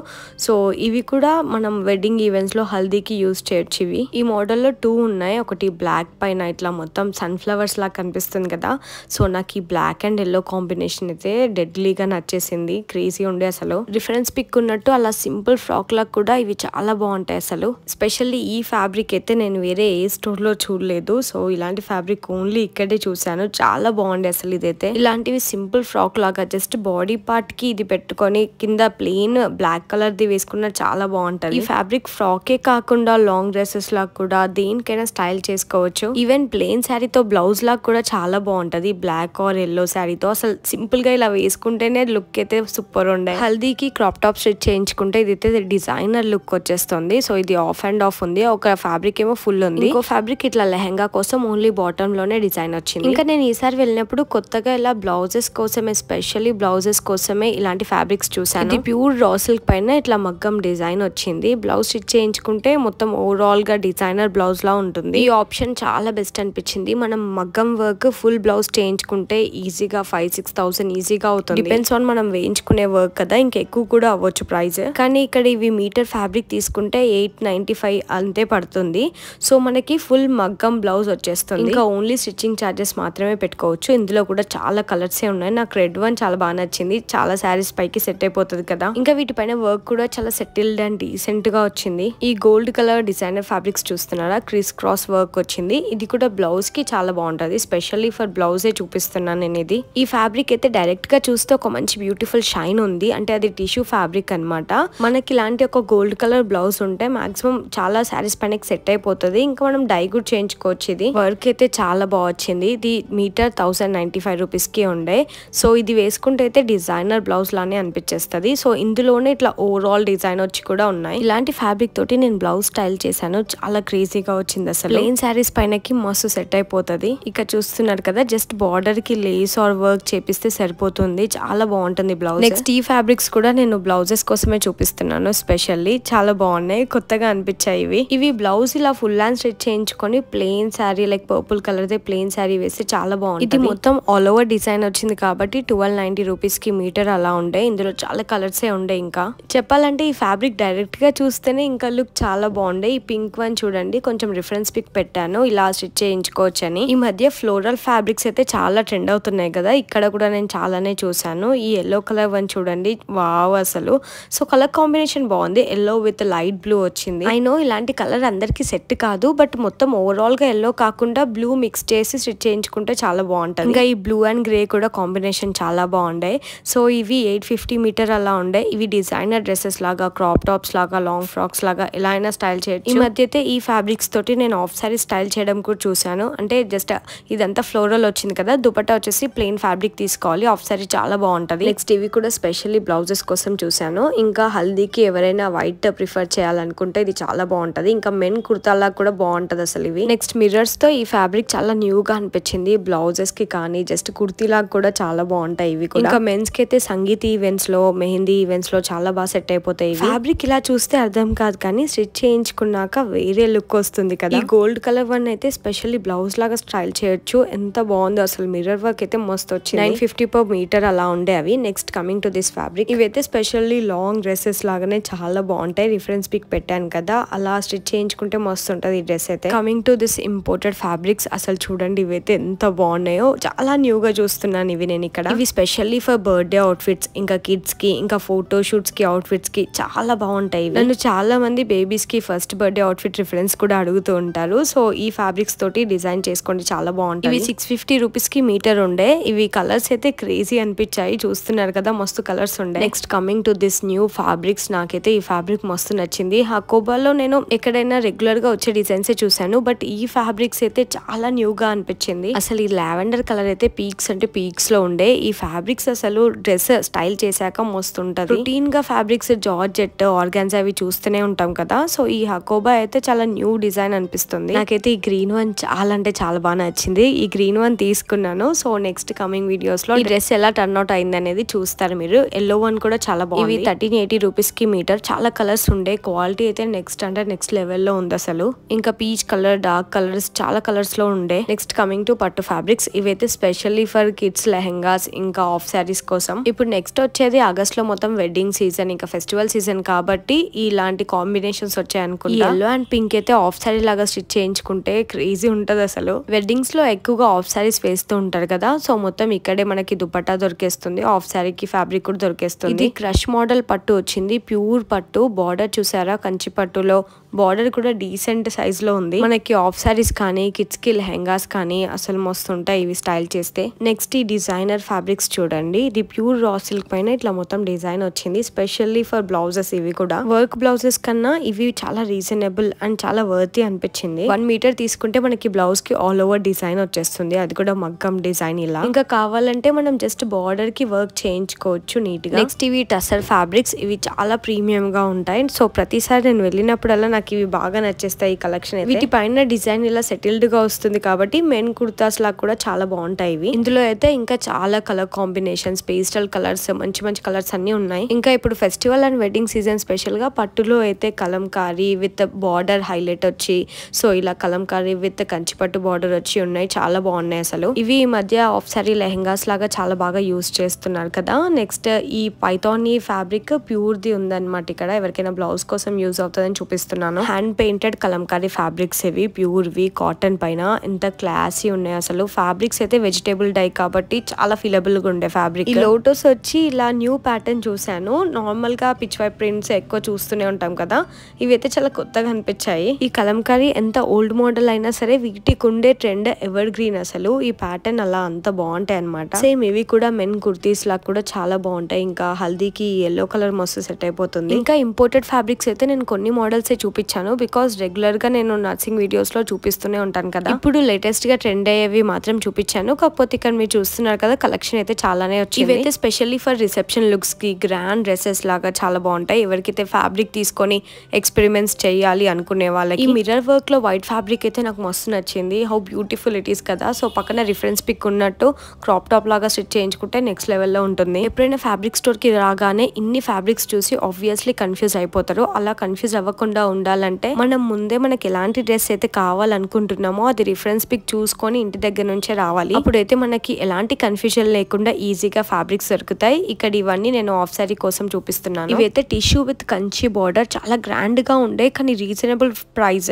సో ఇవి కూడా మనం వెడ్డింగ్ ఈవెంట్స్ లో హల్దీకి యూజ్ చేయొచ్చు. ఇవి ఈ మోడల్లో 2 ఉన్నాయి. ఒకటి బ్లాక్ పైన ఇట్లా మొత్తం సన్ఫ్లవర్స్ లాగా కనిపిస్తుంది కదా, సో నాకు ఈ బ్లాక్ అండ్ ఎల్లో కాంబినేషన్ అయితే డెడ్లీగా నచ్చేసింది. క్రేజీ ఉండే అసలు. రిఫరెన్స్ పిక్ ఉన్నట్టు అలా సింపుల్ ఫ్రాక్ లాగా కూడా ఇవి చాలా బాగుంటాయి అసలు. స్పెషల్లీ ఈ ఫ్యాబ్రిక్ అయితే నేను వేరే ఏ స్టోర్ లో చూడలేదు. సో ఇలాంటి ఫ్యాబ్రిక్ ఓన్లీ ఇక్కడే చూసాను. చాలా బాగుండే అసలు. ఇదైతే ఇలాంటివి సింపుల్ ఫ్రాక్ లాగా జస్ట్ బాడీ పార్ట్ కి ఇది పెట్టుకొని కింద ప్లెయిన్ బ్లాక్ కలర్ ది వేసుకున్న చాలా బాగుంటది. ఈ ఫ్యాబ్రిక్ ఫ్రాకే కాకుండా లాంగ్ డ్రెస్సెస్ లాగా కూడా దేనికైనా స్టైల్ చేసుకోవచ్చు. ఈవెన్ ప్లెయిన్ శారీతో బ్లౌజ్ లాగా కూడా చాలా బాగుంటది. బ్లాక్ ఆర్ ఎల్లో శారీతో అసలు సింపుల్ గా ఇలా వేసుకుంటేనే లుక్ అయితే సూపర్ ఉండే. హల్దీకి క్రాప్ టాప్ స్టిచ్ చేయించుకుంటే ఇదైతే డిజైనర్ లుక్ వచ్చేస్తుంది. సో ఇది ఆఫ్ అండ్ ఆఫ్ ఉంది. ఒక ఫ్యాబ్రిక్ ఏమో ఫుల్ ఉంది. ఇంకో ఫ్యాబ్రిక్ ఇట్లా లెహంగా కోసం ఓన్లీ బాటమ్ లోనే డిజైన్ వచ్చింది. ఇంకా నేను ఈసారి వెళ్ళినప్పుడు కొత్తగా ఇలా బ్లౌజెస్ కోసమే, స్పెషల్లీ బ్లౌజెస్ కోసమే ఇలాంటి ఫ్యాబ్రిక్స్ చూసాను. ఇది ప్యూర్ రా సిల్క్ పైన ఇట్లా మగ్గం డిజైన్ వచ్చింది. బ్లౌజ్ స్టిచ్ చేయించుకుంటే మొత్తం ఓవరాల్ గా డిజైనర్ బ్లౌజ్ లా ఉంటుంది. ఈ ఆప్షన్ చాలా బెస్ట్ అనిపించింది. మనం మగ్గం వర్క్ ఫుల్ బ్లౌజ్ చేయించుకుంటే ఈజీగా 5-6 థౌసండ్ ఈజీగా అవుతుంది. డిపెండ్స్ ఆన్ మనం వేయించుకునే వర్క్ కదా, ఇంకా ఎక్కువ కూడా అవ్వచ్చు ప్రైస్. కానీ ఇక్కడ ఇవి మీటర్ ఫ్యాబ్రిక్ తీసుకుంటే 895 అంతే పడుతుంది. సో మనకి ఫుల్ మగ్గం బ్లౌజ్ వచ్చేస్తుంది. ఇంకా ఓన్లీ స్టిచ్చింగ్ చార్జెస్ మాత్రమే పెట్టుకోవచ్చు. ఇందులో కూడా చాలా కలర్సే ఉన్నాయి. నాకు రెడ్ వన్ చాలా బాగా నచ్చింది. చాలా శారీస్ పైకి సెట్ అయిపోతుంది కదా. ఇంకా వీటిపైన వర్క్ కూడా చాలా సెటిల్డ్ అండ్ డీసెంట్ గా వచ్చింది. ఈ గోల్డ్ కలర్ డిజైనర్ ఫ్యాబ్రిక్స్ చూస్తున్నారా, క్రిస్ క్రాస్ వర్క్ వచ్చింది. ఇది కూడా బ్లౌజ్ కి చాలా బాగుంటది. స్పెషల్లీ ఫర్ బ్లౌజే చూపిస్తున్నాను నేను ఇది. ఈ ఫ్యాబ్రిక్ అయితే డైరెక్ట్ గా చూస్తే ఒక మంచి బ్యూటిఫుల్ షైన్ ఉంది. అంటే అది టిష్యూ ఫ్యాబ్రిక్ అన్నమాట. మనకి ఇలాంటి ఒక గోల్డ్ కలర్ బ్లౌజ్ ఉంటే మాక్సిమం చాలా శారీస్ పైన సెట్ అయిపోతుంది. ఇంకా మనం డై కూడా చేయించుకోవచ్చు. ఇది వర్క్ అయితే చాలా బాగా వచ్చింది. ఇది మీటర్ 1095 రూపీస్ కి ఉండే. సో ఇది వేసుకుంటే అయితే డిజైనర్ బ్లౌజ్ లానే అనిపించేస్తుంది. సో ఇందులోనే ఇట్లా ఓవరాల్ డిజైన్ వచ్చి కూడా ఉన్నాయి. ఇలాంటి ఫ్యాబ్రిక్ తోటి నేను బ్లౌజ్ స్టైల్ చేశాను. చాలా క్రేజీగా వచ్చింది అసలు. ప్లెయిన్ శారీస్ పైనకి మస్తు సెట్ అయిపోతుంది. ఇక చూస్తున్నారు కదా, జస్ట్ బార్డర్ కి లేస్ ఆర్ వర్క్ చేపిస్తే సరిపోతుంది. చాలా బాగుంటుంది బ్లౌజ్. నెక్స్ట్ ఈ ఫ్యాబ్రిక్స్ కూడా నేను బ్లౌజెస్ కోసమే చూపిస్తున్నాను. స్పెషల్లీ చాలా బాగున్నాయి, కొత్తగా అనిపించాయి ఇవి. ఇవి బ్లౌజ్ ఇలా ఫుల్ హ్యాండ్ స్టిచ్ చేయించుకొని plain sari like purple colour they plain sari వేస్తే చాలా బాగుంది. ఇది మొత్తం ఆల్ ఓవర్ డిజైన్ వచ్చింది కాబట్టి 1290 రూపీస్ కి మీటర్ అలా ఉండే. ఇందులో చాలా కలర్సే ఉండే. ఇంకా చెప్పాలంటే ఈ ఫ్యాబ్రిక్ డైరెక్ట్ గా చూస్తేనే ఇంకా లుక్ చాలా బాగుండే. ఈ పింక్ వన్ చూడండి, కొంచెం రిఫరెన్స్ పిక్ పెట్టాను ఇలా స్టిచ్ చేయించుకోవచ్చు అని. ఈ మధ్య ఫ్లోరల్ ఫ్యాబ్రిక్స్ అయితే చాలా ట్రెండ్ అవుతున్నాయి కదా, ఇక్కడ కూడా నేను చాలానే చూసాను. ఈ ఎల్లో కలర్ వన్ చూడండి, వావ్ అసలు. సో కలర్ కాంబినేషన్ బాగుంది. ఎల్లో విత్ లైట్ బ్లూ వచ్చింది. ఐ నో ఇలాంటి కలర్ అందరికి సెట్ కాదు, బట్ మొత్తం ఓవరాల్ గా ఎల్లో కాకుండా బ్లూ మిక్స్ చేసి స్టిచ్ చేయించుకుంటే చాలా బాగుంటుంది. ఇంకా ఈ బ్లూ అండ్ గ్రే కూడా కాంబినేషన్ చాలా బాగుండే. సో ఇవి 850 మీటర్ అలా ఉండే. ఇవి డిజైనర్ డ్రెస్సెస్ లాగా, క్రాప్ టాప్స్ లాగా, లాంగ్ ఫ్రాక్స్ లాగా ఎలా అయినా స్టైల్ చేయొచ్చు. ఈ మధ్య అయితే ఈ ఫ్యాబ్రిక్స్ తోటి నేను ఆఫ్ సారీ స్టైల్ చేయడం కూడా చూసాను. అంటే జస్ట్ ఇదంతా ఫ్లోరల్ వచ్చింది కదా, దుపట్టా వచ్చేసి ప్లెయిన్ ఫ్యాబ్రిక్ తీసుకోవాలి. ఆఫ్ సారీ చాలా బాగుంటది. నెక్స్ట్ ఇవి కూడా స్పెషల్లీ బ్లౌజెస్ కోసం చూసాను. ఇంకా హల్దీకి ఎవరైనా వైట్ ప్రిఫర్ చేయాలనుకుంటే ఇది చాలా బాగుంటది. ఇంకా మెన్ కుర్తాలా కూడా బాగుంటది అసలు ఇవి. నెక్స్ట్ మిర్రర్స్ తో ఈ ఫ్యాబ్రిక్ చాలా న్యూ గా అనిపించింది. బ్లౌజెస్ కి కానీ జస్ట్ కుర్తీలాగా కూడా చాలా బాగుంటాయి ఇవి కూడా. ఇంకా మెన్స్ కి అయితే సంగీత్ ఈవెంట్స్ లో, మెహందీ ఈవెంట్స్ లో చాలా బాగా సెట్ అయిపోతాయి. ఫ్యాబ్రిక్ ఇలా చూస్తే అర్థం కాదు కానీ స్టిచ్ చేయించుకున్నాక వేరే లుక్ వస్తుంది కదా. ఈ గోల్డ్ కలర్ వన్ అయితే స్పెషల్లీ బ్లౌజ్ లాగా స్టైల్ చేయొచ్చు. ఎంత బాగుందో అసలు. మిర్రర్ వర్క్ అయితే మస్తు వచ్చింది. 950 per మీటర్ అలా ఉండే అవి. Next coming to this fabric, ఇవైతే స్పెషల్లీ లాంగ్ డ్రెస్సెస్ లాగానే చాలా బాగుంటాయి. రిఫరెన్స్ పిక్ పెట్టాను కదా, అలా స్టిచ్ చేయించుకుంటే మస్తు ఉంటది ఈ డ్రెస్ అయితే. Coming to this imported fabrics, అసలు చూడండి ఇవైతే ఎంత బాగున్నాయో. చాలా న్యూగా చూస్తున్నాను ఇవి నేను ఇక్కడ. ఇవి స్పెషల్లీ ఫర్ బర్త్డే అవుట్ఫిట్స్, ఇంకా కిడ్స్ కి, ఇంకా ఫోటో షూట్స్ కి, అవుట్ఫిట్స్ కి చాలా బాగుంటాయి. నన్ను చాలా మంది బేబీస్ కి ఫస్ట్ బర్త్డే అవుట్ఫిట్ రిఫరెన్స్ కూడా అడుగుతూ ఉంటారు. సో ఈ ఫ్యాబ్రిక్స్ తోటి డిజైన్ చేసుకోండి, చాలా బాగుంటాయి. ఇవి 650 రూపీస్ కి మీటర్ ఉండే. ఇవి కలర్స్ అయితే క్రేజీ అనిపించాయి. చూస్తున్నారు కదా, మస్తు కలర్స్ ఉండే. Next coming to this new fabrics, నాకైతే ఈ ఫ్యాబ్రిక్ మస్తు నచ్చింది. హకోబాలో నేను ఎక్కడైనా రెగ్యులర్ గా వచ్చే డిజైన్స్ చూసాను, బట్ ఈ ఫ్యాబ్రిక్స్ అయితే చాలా న్యూగా అనిపించింది. అసలు ఈ లావెండర్ కలర్ అయితే పీక్స్ అంటే పీక్స్ లో ఉండే. ఈ ఫ్యాబ్రిక్స్ అసలు డ్రెస్ స్టైల్ చేశాక మస్తు ఉంటది. రొటీన్ గా ఫ్యాబ్రిక్స్ జార్జెట్, ఆర్గాన్జా అవి చూస్తూనే ఉంటాం కదా. సో ఈ హకోబా అయితే చాలా న్యూ డిజైన్ అనిపిస్తుంది. నాకైతే ఈ గ్రీన్ వన్ చాలా అంటే చాలా బాగా నచ్చింది. ఈ గ్రీన్ వన్ తీసుకున్నాను. సో నెక్స్ట్ కమింగ్ వీడియోస్ లో ఈ డ్రెస్ ఎలా టర్న్ అవుట్ అయింది అనేది చూస్తారు మీరు. ఎల్లో వన్ కూడా చాలా బాగుంది. ఇవి 1380 రూపీస్ కి మీటర్. చాలా కలర్స్ ఉండే. క్వాలిటీ అయితే నెక్స్ట్ అంటే నెక్స్ట్ లెవెల్ లో ఉంది అసలు. ఇంకా పీచ్ కలర్, డార్క్ కలర్స్, చాలా కలర్స్ లో ఉండే. నెక్స్ట్ కమింగ్ టు పట్టు ఫ్యాబ్రిక్స్, ఇవైతే స్పెషల్లీ ఫర్ కిడ్స్ లెహెంగాస్ ఇంకా ఆఫ్ శారీస్ కోసం. ఇప్పుడు నెక్స్ట్ వచ్చేది ఆగస్ట్ లో మొత్తం వెడ్డింగ్ సీజన్ ఇంకా ఫెస్టివల్ సీజన్ కాబట్టి ఇలాంటి కాంబినేషన్స్ వచ్చాయి అనుకుంటా. ఎల్లో అండ్ పింక్ అయితే ఆఫ్ శారీ లాగా స్టిచ్ చేయించుకుంటే క్రేజీ ఉంటది అసలు. వెడ్డింగ్స్ లో ఎక్కువగా ఆఫ్ శారీస్ వేస్తూ ఉంటారు కదా, సో మొత్తం ఇక్కడే మనకి దుపట్టా దొరికేస్తుంది, ఆఫ్ శారీకి ఫ్యాబ్రిక్ కూడా దొరికేస్తుంది. ఇది క్రష్ మోడల్ పట్టు వచ్చింది, ప్యూర్ పట్టు. బార్డర్ చూసారా, కంచి పట్టులో బార్డర్ కూడా డీసెంట్ సైజ్ లో ఉంది. మనకి ఆఫ్ శారీస్ కానీ కిడ్స్ కి లెహెంగాస్ కానీ అసలు మస్తుంటాయి ఇవి స్టైల్ చేస్తే. నెక్స్ట్ ఈ డిజైనర్ ఫ్యాబ్రిక్స్ చూడండి, ఇది ప్యూర్ రా సిల్క్ పైన ఇట్లా మొత్తం డిజైన్ వచ్చింది, స్పెషల్లీ ఫర్ బ్లౌజెస్. ఇవి కూడా వర్క్ బ్లౌజెస్ కన్నా ఇవి చాలా రీజనబుల్ అండ్ చాలా వర్తీ అనిపించింది. 1 మీటర్ తీసుకుంటే మనకి బ్లౌజ్ కి ఆల్ ఓవర్ డిజైన్ వచ్చేస్తుంది, అది కూడా మగ్గం డిజైన్ ఇలా. ఇంకా కావాలంటే మనం జస్ట్ బార్డర్ కి వర్క్ చేయించుకోవచ్చు నీట్ గా. నెక్స్ట్ ఇవి టసర్ ఫ్యాబ్రిక్స్, ఇవి చాలా ప్రీమియం గా ఉంటాయి. సో ప్రతిసారి నేను వెళ్ళినప్పుడల్లా నాకు ఇవి బాగా నచ్చేస్తాయి ఈ కలెక్షన్. వీటి పైన డిజైన్ ఇలా సెటిల్డ్ గా వస్తుంది కాబట్టి మెన్ కుర్తాస్ లాగా కూడా చాలా బాగుంటాయి ఇవి. ఇందులో అయితే ఇంకా చాలా కలర్ కాంబినేషన్స్, పేస్టల్ కలర్స్, మంచి మంచి కలర్స్ అన్ని ఉన్నాయి. ఇంకా ఇప్పుడు festival and wedding season special గా పట్టులో అయితే కలంకారీ విత్ బార్డర్ హైలైట్ వచ్చి, సో ఇలా కలంకారీ విత్ కంచిపట్టు బార్డర్ వచ్చి ఉన్నాయి, చాలా బాగున్నాయి అసలు. ఇవి ఈ మధ్య ఆఫ్ సారీ లెహెంగాస్ లాగా చాలా బాగా యూస్ చేస్తున్నారు కదా. నెక్స్ట్ ఈ పైథానీ ఫ్యాబ్రిక్ ప్యూర్ ది ఉందన్నమాట ఇక్కడ, ఎవరికైనా బ్లౌజ్ కోసం యూజ్ అవుతుందని చూపిస్తున్నాను. హ్యాండ్ పెయింటెడ్ కలంకారీ ఫ్యాబ్రిక్స్ ఇవి, ప్యూర్ వి కాటన్ పైన, ఎంత క్లాసీ ఉన్నాయి అసలు. ఫ్యాబ్రిక్స్ అయితే వెజిటేబుల్ డై కాబట్టి చాలా ఫీలబుల్ గా ఉండే ఫ్యాబ్రిక్. ఈ లోటస్ వచ్చి ఇలా న్యూ ప్యాటర్న్ చూసాను, నార్మల్ గా పిచ్ వై ప్రింట్స్ ఎక్కువ చూస్తూనే ఉంటాం కదా, ఇవైతే చాలా కొత్తగా అనిపించాయి. ఈ కలంకారీ ఎంత ఓల్డ్ మోడల్ అయినా సరే వీటికి ఉండే ట్రెండ్ ఎవర్ గ్రీన్ అసలు. ఈ ప్యాటర్న్ అలా అంత బాగుంటాయి అనమాట. సేమ్ ఇవి కూడా మెన్ కుర్తీస్ లాగా కూడా చాలా బాగుంటాయి. ఇంకా హల్దీకి ఎల్లో కలర్ మస్తు సెట్ అయిపోతుంది. ఇంకా ఇంపోర్టెడ్ ఫ్యాబ్రిక్స్ అయితే నేను కొన్ని మోడల్స్ చూపించాను, బికాస్ రెగ్యులర్ గా నేను నర్సింగ్ వీడియోస్ లో చూపిస్తూనే ఉంటాను కదా. ఇప్పుడు లేటెస్ట్ గా ట్రెండ్ అయ్యేవి మాత్రం చూపించాను, కాకపోతే ఇక్కడ మీరు చూస్తున్నారు కదా కలెక్షన్ అయితే చాలానే వచ్చింది. ఇవైతే స్పెషల్లీ ఫర్ రిసెప్షన్ లుక్స్ కి గ్రాండ్ డ్రెస్సెస్ లాగా చాలా బాగుంటాయి. ఎవరికైతే ఫ్యాబ్రిక్ తీసుకొని ఎక్స్పెరిమెంట్స్ చేయాలి అనుకునే వాళ్ళకి. ఈ మిర్రర్ వర్క్ లో వైట్ ఫ్యాబ్రిక్ అయితే నాకు మస్తు నచ్చింది, హౌ బ్యూటిఫుల్ ఇట్ ఈస్ కదా. సో పక్కన రిఫరెన్స్ పిక్ ఉన్నట్టు క్రాప్ టాప్ లాగా స్టిచ్ చేయించుకుంటే నెక్స్ట్ లెవెల్ లో ఉంటుంది. ఎప్పుడైనా ఫ్యాబ్రిక్ స్టోర్ కి రాగానే ఇన్ని ఫ్యాబ్రిక్స్ చూసి ఆబ్వియస్లీ కన్ఫ్యూజ్ అయిపోతారు. అలా కన్ఫ్యూజ్ అవ్వకుండా ఉండాలంటే మనం ముందే మనకి ఎలాంటి డ్రెస్ అయితే కావాలనుకుంటున్నామో అది రిఫరెన్స్ పిక్ చూసుకొని ఇంటి దగ్గర నుంచే రావాలి. అప్పుడైతే మనకి ఎలాంటి కన్ఫ్యూజన్ లేకుండా ఈజీగా ఫ్యాబ్రిక్స్ దొరుకుతాయి. ఇక్కడ ఇవన్నీ నేను ఆఫ్ సారీ కోసం చూపిస్తున్నాను. ఇవైతే టిష్యూ విత్ కంచి బార్డర్, చాలా గ్రాండ్ గా ఉండే కానీ reasonable price.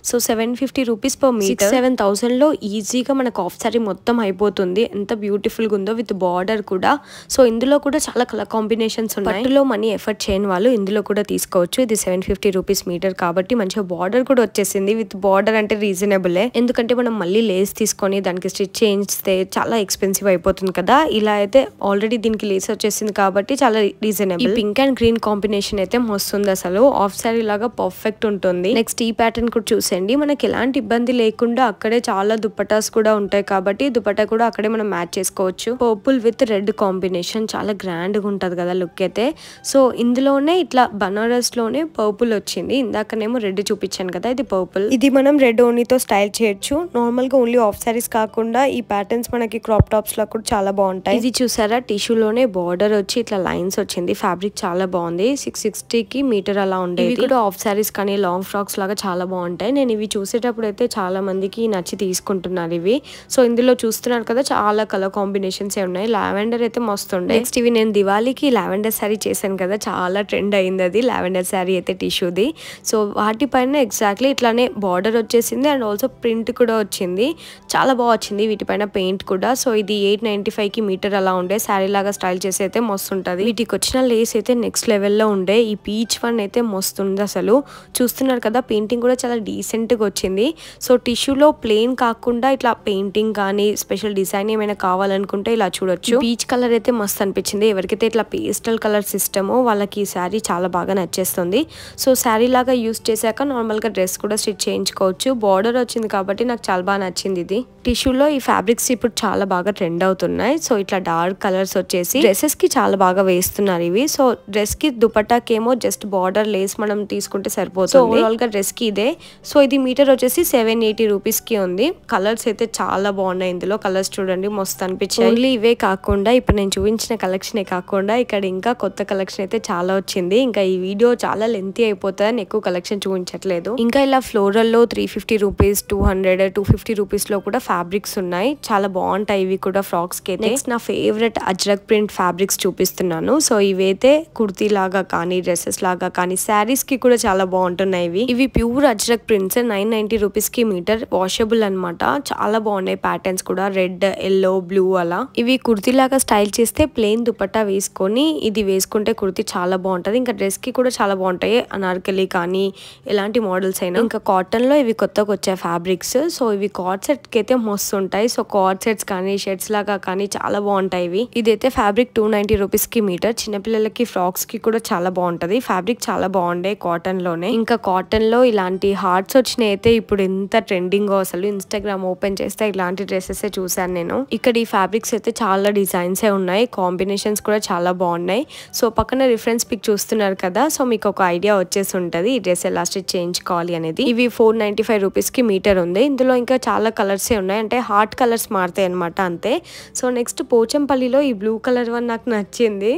So 750 rupees per metre, 7,000 లో ఈజీగా మనకు ఆఫ్ సారీ మొత్తం అయిపోతుంది. ఎంత బ్యూటిఫుల్ గా ఉందో విత్ బార్డర్ కూడా. సో ఇందులో కూడా చాలా కలర్ కాంబినేషన్స్ ఉన్నాయి. పట్టులో మనీ ఎఫర్ట్ చేయని వాళ్ళు ఇందులో కూడా తీసుకోవచ్చు. ఇది 750 రూపీస్ మీటర్ కాబట్టి మంచిగా బార్డర్ కూడా వచ్చేసింది. విత్ బార్డర్ అంటే రీజనబులే, ఎందుకంటే మనం మళ్ళీ లేస్ తీసుకొని దానికి స్టిచ్ చేయిస్తే చాలా ఎక్స్పెన్సివ్ అయిపోతుంది కదా. ఇలా అయితే ఆల్రెడీ దీనికి లేస్ వచ్చేసింది కాబట్టి చాలా reasonable. Pink and green combination అయితే మస్తుంది అసలు, ఆఫ్ సారీ లాగా పర్ఫెక్ట్ ఉంటుంది. నెక్స్ట్ ఈ ప్యాటర్న్ కూడా చూసేయండి, మనకి ఎలాంటి ఇబ్బంది లేకుండా అక్కడే చాలా దుపట్టాస్ కూడా ఉంటాయి కాబట్టి దుపట్టా కూడా అక్కడే మనం మ్యాచ్ చేసుకోవచ్చు. పర్పుల్ విత్ రెడ్ కాంబినేషన్ చాలా గ్రాండ్ గా ఉంటది కదా లుక్ అయితే. సో ఇందులోనే ఇట్లా బనారస్ లోనే పర్పుల్ వచ్చింది, ఇందాకనేమో రెడ్ చూపించాను కదా, ఇది పర్పుల్. ఇది మనం రెడ్ ఓనీతో స్టైల్ చేయొచ్చు. నార్మల్ గా ఓన్లీ ఆఫ్ సారీస్ కాకుండా ఈ ప్యాటర్న్స్ మనకి క్రాప్ టాప్స్ లో కూడా చాలా బాగుంటాయి. ఇది చూసారా, టిష్యూలోనే బార్డర్ వచ్చి ఇట్లా లైన్స్ వచ్చింది, ఫ్యాబ్రిక్ చాలా బాగుంది. 660కి మీటర్ అలా ఉండేది. ఇవి కూడా ఆఫ్ సారీస్ కానీ లాంగ్ ఫ్రాక్స్ లాగా చాలా బాగుంటాయి. నేను ఇవి చూసేటప్పుడు అయితే చాలా మందికి నచ్చి తీసుకుంటున్నారు ఇవి. సో ఇందులో చూస్తున్నారు కదా చాలా కలర్ కాంబినేషన్స్ ఉన్నాయి. లావెండర్ అయితే మస్తు ఉండే. నెక్స్ట్ ఇవి నేను దివాళీకి లావెండర్ శారీ చేశాను కదా, చాలా ట్రెండ్ అయింది అది లావెండర్ శారీ అయితే టిష్యూది. సో వాటిపైన ఎగ్జాక్ట్లీ ఇట్లానే బార్డర్ వచ్చేసింది అండ్ ఆల్సో ప్రింట్ కూడా వచ్చింది, చాలా బాగా వచ్చింది వీటిపైన పెయింట్ కూడా. సో ఇది 895కి మీటర్ అలా ఉండే, శారీ లాగా స్టైల్ చేసి అయితే మస్తు ఉంటుంది. వీటికి వచ్చిన లేస్ అయితే నెక్స్ట్ లెవెల్లో ఉండే. ఈ పీచ్ వన్ అయితే మస్తు ఉంది అసలు, చూస్తున్నారు కదా పెయింటింగ్ కూడా చాలా డీసెంట్ గా వచ్చింది. సో టిష్యూలో ప్లెయిన్ కాకుండా ఇట్లా పెయింటింగ్ కానీ స్పెషల్ డిజైన్ ఏమైనా కావాలనుకుంటే ఇలా చూడొచ్చు. పీచ్ కలర్ అయితే మస్తు అనిపించింది. ఎవరికైతే ఇట్లా పేస్టల్ కలర్స్ ఇష్టమో వాళ్ళకి ఈ శారీ చాలా బాగా నచ్చేస్తుంది. సో శారీ లాగా యూస్ చేశాక నార్మల్ గా డ్రెస్ కూడా స్టిచ్ చేయించుకోవచ్చు. బార్డర్ వచ్చింది కాబట్టి నాకు చాలా బాగా నచ్చింది ఇది. టిష్యూలో ఈ ఫ్యాబ్రిక్స్ ఇప్పుడు చాలా బాగా ట్రెండ్ అవుతున్నాయి. సో ఇట్లా డార్క్ కలర్స్ వచ్చేసి డ్రెస్సెస్ కి చాలా బాగా వేస్తున్నారు ఇవి. సో డ్రెస్ కి దుపట్టాకేమో జస్ట్ బార్డర్ లేస్ మనం తీసుకుంటే సరిపోతుంది. ఓవరాల్ గా డ్రెస్ కి ఇదే. సో ఇది మీటర్ వచ్చేసి 780 రూపీస్ కి ఉంది. కలర్స్ అయితే చాలా బాగున్నాయి, ఇందులో కలర్స్ చూడండి మస్తు అనిపించాయి. ఓన్లీ ఇవే కాకుండా ఇప్పుడు నేను చూపించిన కలెక్షన్ కాకుండా ఇక్కడ ఇంకా కొత్త కలెక్షన్ అయితే చాలా వచ్చింది. ఇంకా ఈ వీడియో చాలా లెంతీ అయిపోతుందని ఎక్కువ కలెక్షన్ కలెక్షన్ చూపించట్లేదు. ఇంకా ఇలా ఫ్లోరల్ లో 350 రూపీస్, 200, 250 రూపీస్ లో కూడా ఫ్యాబ్రిక్స్ ఉన్నాయి. చాలా బాగుంటాయి ఇవి కూడా ఫ్రాక్స్ కి. నెక్స్ట్ నా ఫేవరెట్ అజ్రక్ ప్రింట్ ఫ్యాబ్రిక్స్ చూపిస్తున్నాను. సో ఇవైతే కుర్తీ లాగా కానీ డ్రెస్సెస్ లాగా కానీ శారీస్ కి కూడా చాలా బాగుంటున్నాయి. ఇవి ప్యూర్ అజ్రక్ ప్రింట్స్ 990 రూపీస్ కి మీటర్, వాషబుల్ అనమాట. చాలా బాగున్నాయి ప్యాటర్న్స్ కూడా, రెడ్, ఎల్లో, బ్లూ అలా. ఇవి కుర్తీ లాగా స్టైల్ చేస్తే ప్లెయిన్ దుపట్టా వేసుకొని ఇది వేసుకుంటే కుర్తీ చాలా బాగుంటది. ఇంకా డ్రెస్ కి కూడా చాలా బాగుంటాయి, అనార్కలి కానీ ఎలాంటి మోడల్స్ అయినా. ఇంకా కాటన్ లో ఇవి కొత్తగా వచ్చే ఫ్యాబ్రిక్స్. సో ఇవి కార్డ్ సెట్ కి అయితే మస్తు ఉంటాయి. సో కార్డ్ సెట్స్ కానీ షర్ట్స్ లాగా కానీ చాలా బాగుంటాయి ఇవి. ఇదైతే ఫ్యాబ్రిక్ 290 రూపీస్ కి మీటర్. చిన్నపిల్లలకి ఫ్రాక్స్ కి కూడా చాలా బాగుంటది. ఫ్యాబ్రిక్ చాలా బాగుండే కాటన్ లోనే. ఇంకా కాటన్ లో ఇలాంటి హార్ట్స్ వచ్చినాయి అయితే ఇప్పుడు ఎంత ట్రెండింగ్ అసలు. ఇన్స్టాగ్రామ్ ఓపెన్ చేస్తే ఇలాంటి డ్రెస్సెస్ చూసాను నేను. ఇక్కడ ఈ ఫ్యాబ్రిక్స్ అయితే చాలా డిజైన్స్ ఉన్నాయి, కాంబినేషన్స్ కూడా చాలా బాగున్నాయి. సో పక్కన రిఫరెన్స్ పిక్ చూస్తున్నారు కదా, సో మీకు ఒక ఐడియా వచ్చేసి ఉంటది ఈ డ్రెస్ ఎలా స్టిచ్ చేయించుకోవాలి అనేది. ఇవి 495 రూపీస్ కి మీటర్ ఉంది. ఇందులో ఇంకా చాలా కలర్స్ ఉన్నాయి, అంటే హార్ట్ కలర్స్ మారుతాయి అనమాట అంతే. సో నెక్స్ట్ పోచంపల్లిలో ఈ బ్లూ కలర్ వన్ నాకు నచ్చింది.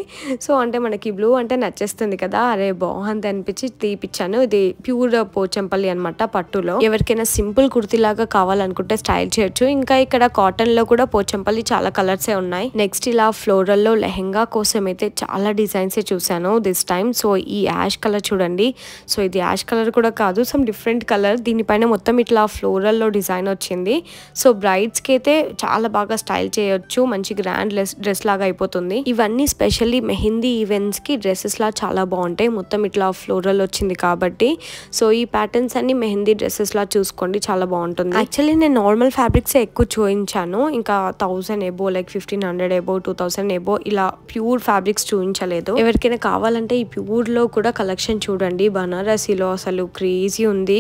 సో అంటే మనకి బ్లూ అంటే నచ్చేస్తుంది కదా, అరే బాగుంది అనిపించి తీపిచ్చాను. ఇది ప్యూర్ పోచంపల్లి అనమాట, పట్టులో. ఎవరికైనా సింపుల్ కుర్తీ లాగా కావాలనుకుంటే స్టైల్ చేయొచ్చు. ఇంకా ఇక్కడ కాటన్ లో కూడా పోచంపల్లి చాలా కలర్సే ఉన్నాయి. నెక్స్ట్ ఇలా ఫ్లోరల్ లో లెహెంగా కోసం అయితే చాలా డిజైన్స్ చూసాను దిస్ టైమ్. సో ఈ యాష్ కలర్ చూడండి. సో ఇది యాష్ కలర్ కూడా కాదు, సమ్ డిఫరెంట్ కలర్. దీనిపైన మొత్తం ఇట్లా ఫ్లోరల్ లో డిజైన్ వచ్చింది. సో బ్రైడ్స్ కి అయితే చాలా బాగా స్టైల్ చేయొచ్చు, మంచి గ్రాండ్ డ్రెస్ లాగా అయిపోతుంది. ఇవన్నీ స్పెషల్లీ మెహందీ ఈవెంట్స్ కి డ్రెస్సెస్ లా చాలా బాగుంటాయి. మొత్తం ఇట్లా ఫ్లోరల్ వచ్చింది కాబట్టి. సో ఈ ప్యాటర్న్స్ అన్ని మెహందీ డ్రెస్సెస్ లా చూసుకోండి, చాలా బాగుంటుంది. యాక్చువల్లీ నేను నార్మల్ ఫ్యాబ్రిక్స్ ఎక్కువ చూపించాను, ఇంకా 1000 ఎబో, లైక్ 1500 ఎబో, 2000 ఎబో ఇలా ప్యూర్ ఫ్యాబ్రిక్స్ చూపించలేదు. ఎవరికైనా కావాలంటే ఈ ప్యూర్ లో కూడా కలెక్షన్ చూడండి. బనారసీలో అసలు క్రేజీ ఉంది.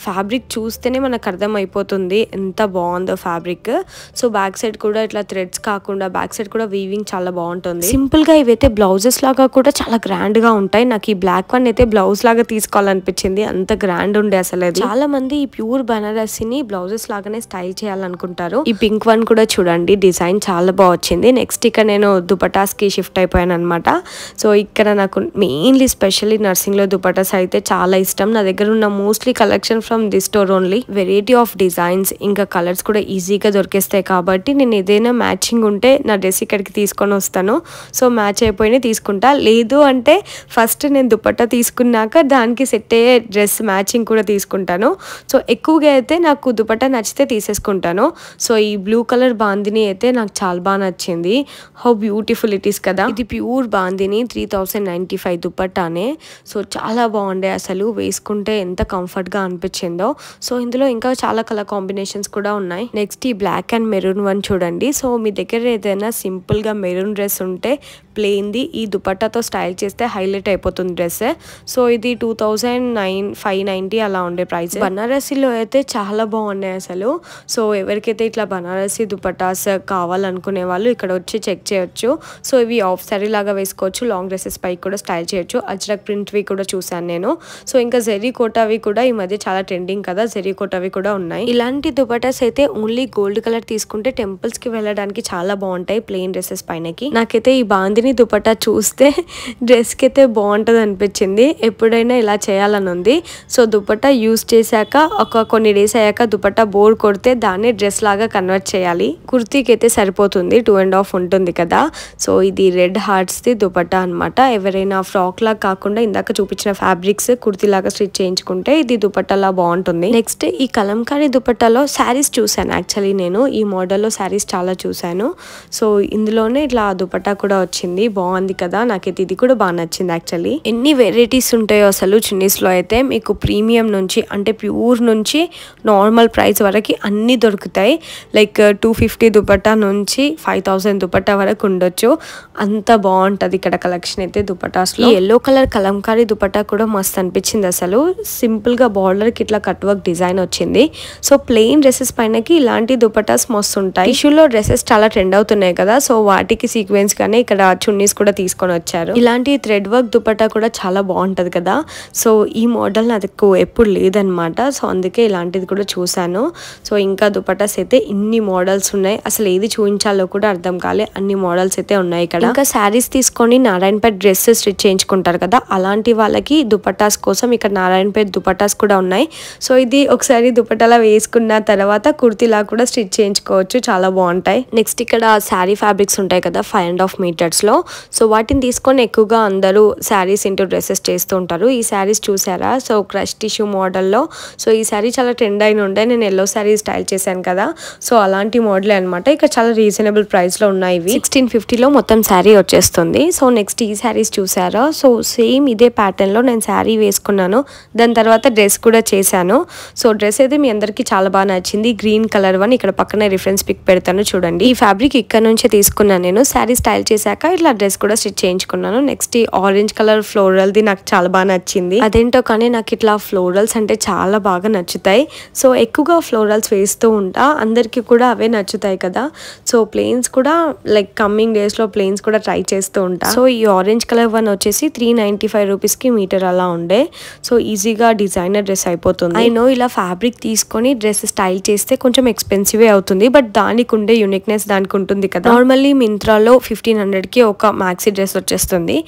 ఫ్యాబ్రిక్ చూస్తేనే మనకు అర్థం అయిపోతుంది ఎంత బాగుందో ఫ్యాబ్రిక్. సో బ్యాక్ సైడ్ కూడా ఇట్లా థ్రెడ్స్ కాకుండా బ్యాక్ సైడ్ కూడా వీవింగ్ చాలా బాగుంటుంది. సింపుల్ గా ఇవైతే బ్లౌజెస్ లాగా కూడా చాలా గ్రాండ్ గా ఉంటాయి. నాకు ఈ బ్లాక్ వన్ అయితే బ్లౌజ్ లాగా తీసుకోవాలనిపించింది, అంత గ్రాండ్ ఉండే అసలు. చాలా మంది ఈ ప్యూర్ బనారసీని బ్లౌజెస్ లాగానే స్టైల్ చేయాలనుకుంటారు. ఈ పింక్ వన్ కూడా చూడండి, డిజైన్ చాలా బాగా వచ్చింది. నెక్స్ట్ ఇక్కడ నేను దుపటాస్ కి షిఫ్ట్ అయిపోయాను అనమాట. సో ఇక్కడ నాకు మెయిన్లీ స్పెషల్లీ నర్సింగ్ లో దుపటాస్ అయితే చాలా ఇష్టం. నా దగ్గర ఉన్న mostly collection from this store only. Variety of designs ఇంకా కలర్స్ కూడా ఈజీగా దొరికేస్తాయి కాబట్టి నేను ఏదైనా మ్యాచింగ్ ఉంటే నా డ్రెస్ ఇక్కడికి తీసుకొని వస్తాను. సో మ్యాచ్ అయిపోయినా తీసుకుంటా, లేదు అంటే ఫస్ట్ నేను దుపట్టా తీసుకున్నాక దానికి సెట్ అయ్యే డ్రెస్ మ్యాచింగ్ కూడా తీసుకుంటాను. సో ఎక్కువగా అయితే నాకు దుపట్టా నచ్చితే తీసేసుకుంటాను. సో ఈ బ్లూ కలర్ బాందిని అయితే నాకు చాలా బాగా నచ్చింది. హౌ బ్యూటిఫుల్ ఇట్ ఈస్ కదా. ఇది ప్యూర్ బాందిని 3095 దుపట్టానే. సో చాలా బాగుండే అసలు, వేసుకుంటే ఎంత కంఫర్ట్ గా అనిపించిందో. సో ఇందులో ఇంకా చాలా కలర్ కాంబినేషన్స్ కూడా ఉన్నాయి. నెక్స్ట్ ఈ బ్లాక్ అండ్ మెరూన్ వన్ చూడండి. సో మీ దగ్గర ఏదైనా సింపుల్ గా మెరూన్ డ్రెస్ ఉంటే ప్లెయిన్ ది ఈ దుపట్టాతో స్టైల్ చేస్తే హైలైట్ అయిపోతుంది డ్రెస్. సో ఇది 2590 అలా ఉండే ప్రైస్. బనారసీలో అయితే చాలా బాగున్నాయి అసలు. సో ఎవరికైతే ఇట్లా బనారసీ దుపట్టాస్ కావాలనుకునే వాళ్ళు ఇక్కడ వచ్చి చెక్ చేయొచ్చు. సో ఇవి ఆఫ్ సారీ లాగా వేసుకోవచ్చు, లాంగ్ డ్రెస్సెస్ పైకి కూడా స్టైల్ చేయొచ్చు. అజ్రక్ ప్రింట్ వి కూడా చూసాను నేను. సో ఇంకా జెరీ కోటావి కూడా ఈ మధ్య చాలా ట్రెండింగ్ కదా, జెరీ కోటావి కూడా ఉన్నాయి. ఇలాంటి దుపట్టాస్ అయితే ఓన్లీ గోల్డ్ కలర్ తీసుకుంటే టెంపుల్స్ కి వెళ్ళడానికి చాలా బాగుంటాయి ప్లెయిన్ డ్రెస్సెస్ పైనకి. నాకైతే ఈ బాందిని దుపట్టా చూస్తే డ్రెస్ కి అయితే బాగుంటది అనిపించింది. ఎప్పుడైనా ఇలా చేయాలని ఉంది. సో దుపట్టా యూజ్ చేశాక కొన్ని డేస్ అయ్యాక దుపట్టా బోర్ కొడితే దాన్ని డ్రెస్ లాగా కన్వర్ట్ చేయాలి. కుర్తీకి అయితే సరిపోతుంది, 2.5 ఉంటుంది కదా. సో ఇది రెడ్ హార్ట్స్ ది దుపట్టా అనమాట. ఎవరైనా ఫ్రాక్ లాగా కాకుండా ఇందాక చూపించిన ఫ్యాబ్రిక్స్ కుర్తీ లాగా స్టిచ్ చేయించుకుంటే ఇది దుపట్టాలా బాగుంటుంది. నెక్స్ట్ ఈ కలంకారీ దుపట్టాలో శారీస్ చూసాను. యాక్చువల్లీ నేను ఈ మోడల్లో శారీస్ చాలా చూసాను. సో ఇందులోనే ఇట్లా దుపట్టా కూడా వచ్చింది, బాగుంది కదా. నాకైతే ఇది కూడా బాగా నచ్చింది యాక్చువల్లీ. ఎన్ని వెరైటీస్ ఉంటాయో అసలు చున్నీస్ లో అయితే. మీకు ప్రీమియం నుంచి అంటే ప్యూర్ నుంచి నార్మల్ ప్రైస్ వరకు అన్ని దొరుకుతాయి. లైక్ 250 దుపట్టా నుంచి 5000 దుపట్టా వరకు ఉండొచ్చు. అంత బాగుంటది ఇక్కడ కలెక్షన్ అయితే దుపట్టాస్ లో. ఎల్లో కలర్ కలంకారీ దుపట్టా కూడా మస్తు అనిపించింది అసలు. సింపుల్ గా బార్డర్ కి ఇట్లా కట్ వర్క్ డిజైన్ వచ్చింది. సో ప్లెయిన్ డ్రెస్సెస్ పైనకి ఇలాంటి దుపట్టాస్ మస్తు ఉంటాయి. టిష్యూలో డ్రెస్సెస్ చాలా ట్రెండ్ అవుతున్నాయి కదా, సో వాటికి సీక్వెన్స్ గానే ఇక్కడ చున్నీస్ కూడా తీసుకొని వచ్చారు. ఇలాంటి థ్రెడ్ వర్క్ దుపట్టా కూడా చాలా బాగుంటది కదా. సో ఈ మోడల్ నాకు ఎప్పుడు లేదనమాట. సో అందుకే ఇలాంటిది కూడా చూసాను. సో ఇంకా దుపట్టాస్ అయితే ఇన్ని మోడల్స్ ఉన్నాయి, అసలు ఏది చూపించాలో కూడా అర్థం కాలే, అన్ని మోడల్స్ అయితే ఉన్నాయి ఇక్కడ. ఇంకా శారీస్ తీసుకొని నారాయణపేట డ్రెస్ స్టిచ్ చేయించుకుంటారు కదా, అలాంటి వాళ్ళకి దుపట్టాస్ కోసం కోసం ఇక్కడ నారాయణపేట్ దుపట్టాస్ కూడా ఉన్నాయి. సో ఇది ఒకసారి దుపట్టాలా వేసుకున్న తర్వాత కుర్తీలా కూడా స్టిచ్ చేయించుకోవచ్చు, చాలా బాగుంటాయి. నెక్స్ట్ ఇక్కడ శారీ ఫ్యాబ్రిక్స్ ఉంటాయి కదా 5.5 meters లో. సో వాటిని తీసుకొని ఎక్కువగా అందరూ శారీస్ ఇంటూ డ్రెస్సెస్ చేస్తూ ఉంటారు. ఈ శారీస్ చూసారా, సో క్రష్ టిష్యూ మోడల్లో. సో ఈ శారీ చాలా ట్రెండ్ అయిన ఉండే, నేను ఎల్లో శారీ స్టైల్ చేశాను కదా, సో అలాంటి మోడలే అనమాట. ఇక్కడ చాలా రీజనబుల్ ప్రైస్ లో ఉన్నాయి. 1650లో మొత్తం శారీ వచ్చేస్తుంది. సో నెక్స్ట్ ఈ శారీస్ చూసారా, సో సేమ్ ఇదే ప్యాటర్న్ లో నేను శారీ వేసుకున్నాను, దాని తర్వాత డ్రెస్ కూడా చేశాను. సో డ్రెస్ అయితే మీ అందరికి చాలా బాగా నచ్చింది, గ్రీన్ కలర్ వన్. ఇక్కడ పక్కనే రిఫరెన్స్ పిక్ పెడతాను చూడండి. ఈ ఫ్యాబ్రిక్ ఇక్కడ నుంచే తీసుకున్నాను నేను. శారీ స్టైల్ చేశాక ఇట్లా డ్రెస్ కూడా స్టిచ్ చేయించుకున్నాను. నెక్స్ట్ ఈ ఆరెంజ్ కలర్ ఫ్లోరల్ ది నాకు చాలా బాగా నచ్చింది. అదేంటో కానీ నాకు ఇట్లా ఫ్లోరల్స్ అంటే చాలా బాగా నచ్చుతాయి. సో ఎక్కువగా ఫ్లోరల్స్ వేస్తూ ఉంటా, అందరికీ కూడా అవే నచ్చుతాయి కదా. సో ప్లెయిన్స్ కూడా లైక్ కమ్మింగ్ డేస్ లో ప్లెయిన్స్ కూడా ట్రై చేస్తూ ఉంటా. సో ఈ ఆరెంజ్ కలర్ వన్ వచ్చేసి 395 రూపీస్కి మీటర్ అలా ఉండే. సో ఈజీగా డిజైనర్ డ్రెస్ అయిపోతుంది. ఐ నో ఇలా ఫ్యాబ్రిక్ తీసుకొని డ్రెస్ స్టైల్ చేస్తే కొంచెం ఎక్స్పెన్సివ్ అవుతుంది, బట్ దానికి ఉండే యూనిక్నెస్ దానికి ఉంటుంది కదా. నార్మల్లీ మింత్రాలో 1500కి ఒక మ్యాక్సీ డ్రెస్ వచ్చేస్తుంది,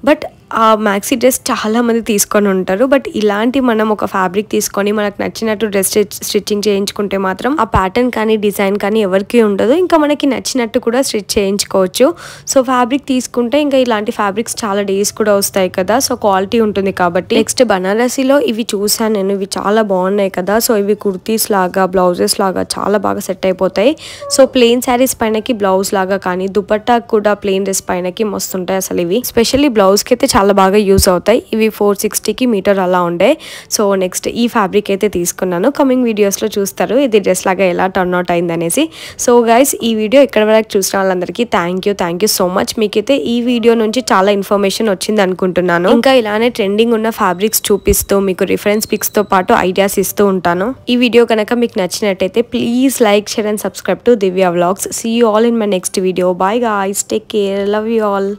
బట్ ఆ మ్యాక్సీ డ్రెస్ చాలా మంది తీసుకొని ఉంటారు. బట్ ఇలాంటి మనం ఒక ఫ్యాబ్రిక్ తీసుకొని మనకు నచ్చినట్టు డ్రెస్ స్టిచ్చింగ్ చేయించుకుంటే మాత్రం ఆ ప్యాటర్న్ కానీ డిజైన్ కానీ ఎవరికి ఉండదు, ఇంకా మనకి నచ్చినట్టు కూడా స్టిచ్ చేయించుకోవచ్చు. సో ఫ్యాబ్రిక్ తీసుకుంటే ఇంకా ఇలాంటి ఫ్యాబ్రిక్స్ చాలా డేస్ కూడా వస్తాయి కదా, సో క్వాలిటీ ఉంటుంది కాబట్టి. నెక్స్ట్ బనారసీలో ఇవి చూసాను నేను, ఇవి చాలా బాగున్నాయి కదా. సో ఇవి కుర్తీస్ లాగా బ్లౌజెస్ లాగా చాలా బాగా సెట్ అయిపోతాయి. సో ప్లెయిన్ శారీస్ పైనకి బ్లౌజ్ లాగా కానీ దుపట్టా కూడా ప్లెయిన్ డ్రెస్ పైనకి మస్తుంటాయి అసలు ఇవి. స్పెషల్లీ బ్లౌజ్కి అయితే చాలా బాగా యూస్ అవుతాయి. ఇవి 460కి మీటర్ అలా ఉండే. సో నెక్స్ట్ ఈ ఫ్యాబ్రిక్ అయితే తీసుకున్నాను. కమింగ్ వీడియోస్లో చూస్తారు ఇది డ్రెస్ లాగా ఎలా టర్న్ అవుట్ అయింది అనేసి. సో గైస్ ఈ వీడియో ఇక్కడ వరకు చూసిన వాళ్ళందరికీ థ్యాంక్ యూ సో మచ్. మీకైతే ఈ వీడియో నుంచి చాలా ఇన్ఫర్మేషన్ వచ్చింది అనుకుంటున్నాను. ఇంకా ఇలానే ట్రెండింగ్ ఉన్న ఫ్యాబ్రిక్స్ చూపిస్తూ మీకు రిఫరెన్స్ పిక్స్ తో పాటు ఐడియాస్ ఇస్తూ ఉంటాను. ఈ వీడియో కనుక మీకు నచ్చినట్టయితే please like, share and subscribe to Divya vlogs. See you all in my next video. Bye guys, take care, love you all.